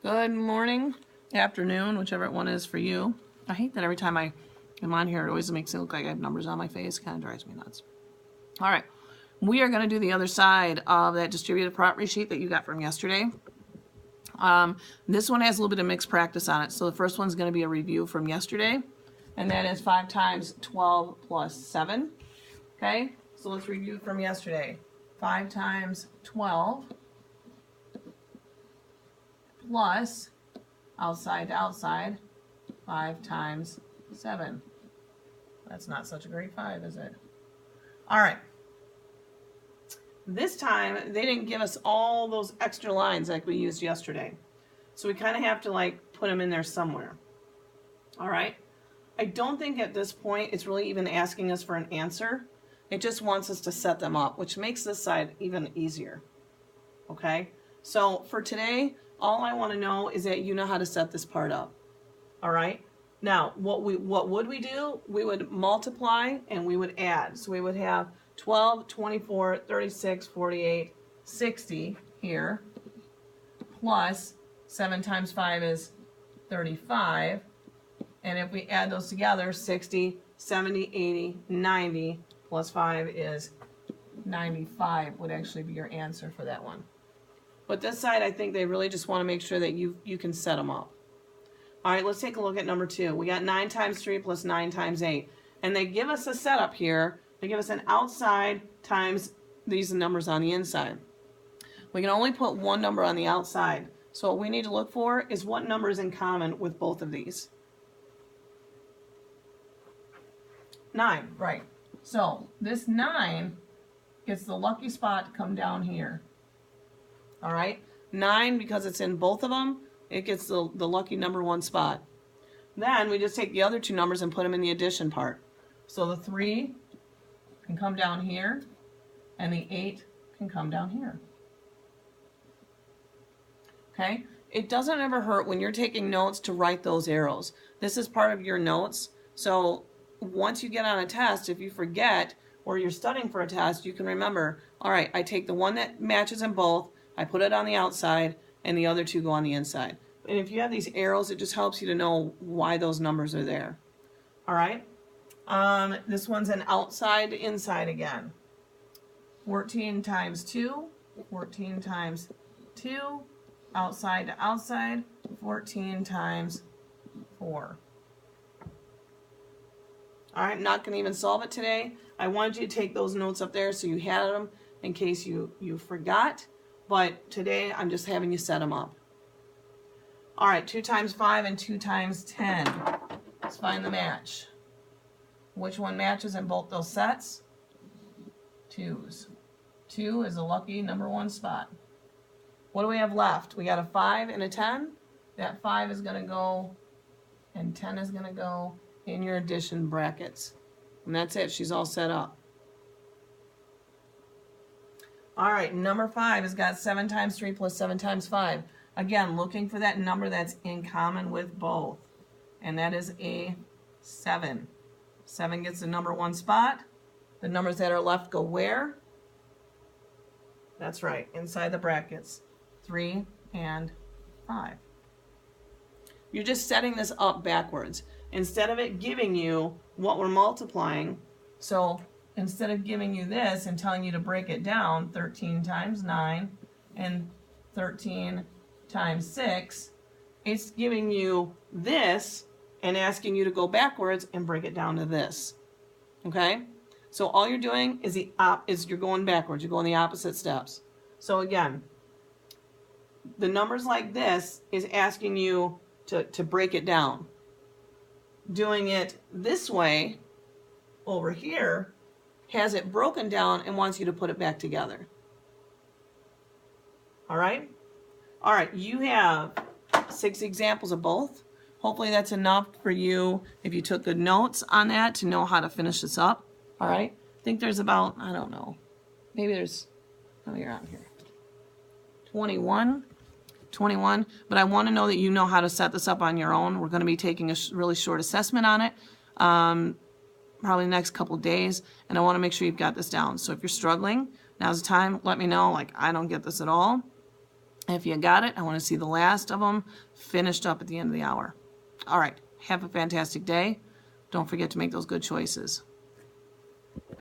Good morning, afternoon, whichever one is for you. I hate that every time I am on here, it always makes it look like I have numbers on my face. It kind of drives me nuts. All right, we are going to do the other side of that distributive property sheet that you got from yesterday. This one has a little bit of mixed practice on it. So the first one's going to be a review from yesterday, and that is 5 times 12 plus 7. Okay, so let's review from yesterday. 5 times 12 plus outside to outside 5 times 7. That's not such a great 5, is it? All right. This time, they didn't give us all those extra lines like we used yesterday. So we kind of have to like put them in there somewhere. All right. I don't think at this point it's really even asking us for an answer. It just wants us to set them up, which makes this side even easier. Okay. So for today, all I want to know is that you know how to set this part up. All right. Now, what would we do? We would multiply and we would add. So we would have 12, 24, 36, 48, 60 here, plus 7 times 5 is 35. And if we add those together, 60, 70, 80, 90, plus 5 is 95 would actually be your answer for that one. But this side, I think they really just want to make sure that you can set them up. All right, let's take a look at number 2. We got 9 times 3 plus 9 times 8. And they give us a setup here. They give us an outside times these numbers on the inside. We can only put one number on the outside. So what we need to look for is what number is in common with both of these. 9, right. So this 9 gets the lucky spot to come down here. All right, 9, because it's in both of them, it gets the lucky number 1 spot. Then we just take the other 2 numbers and put them in the addition part. So the 3 can come down here, and the 8 can come down here. Okay, it doesn't ever hurt when you're taking notes to write those arrows. This is part of your notes. So once you get on a test, if you forget or you're studying for a test, you can remember, all right, I take the one that matches in both, I put it on the outside, and the other 2 go on the inside. And if you have these arrows, it just helps you to know why those numbers are there. All right. This one's an outside to inside again. 14 times 2, 14 times 2, outside to outside, 14 times 4. All right, I'm not going to even solve it today. I wanted you to take those notes up there so you had them in case you forgot. But today, I'm just having you set them up. All right, 2 times 5 and 2 times 10. Let's find the match. Which one matches in both those sets? 2s. 2 is a lucky number 1 spot. What do we have left? We got a 5 and a 10. That 5 is going to go, and 10 is going to go in your addition brackets. And that's it. She's all set up. All right, number 5 has got 7 times 3 plus 7 times 5. Again, looking for that number that's in common with both. And that is a 7. 7 gets the number 1 spot. The numbers that are left go where? That's right, inside the brackets. 3 and 5. You're just setting this up backwards. Instead of it giving you what we're multiplying, so instead of giving you this and telling you to break it down, 13 times 9 and 13 times 6, it's giving you this and asking you to go backwards and break it down to this. Okay? So all you're doing is you're going backwards. You're going the opposite steps. So again, the numbers like this is asking you to break it down. Doing it this way over here has it broken down and wants you to put it back together. All right? All right, you have 6 examples of both. Hopefully that's enough for you if you took good notes on that to know how to finish this up. All right? I think there's about, I don't know, maybe there's, oh, you're on here, 21, but I want to know that you know how to set this up on your own. We're going to be taking a really short assessment on it. Probably the next couple of days, and I want to make sure you've got this down. So if you're struggling, now's the time. Let me know, like, I don't get this at all. If you got it, I want to see the last of them finished up at the end of the hour. All right. Have a fantastic day. Don't forget to make those good choices.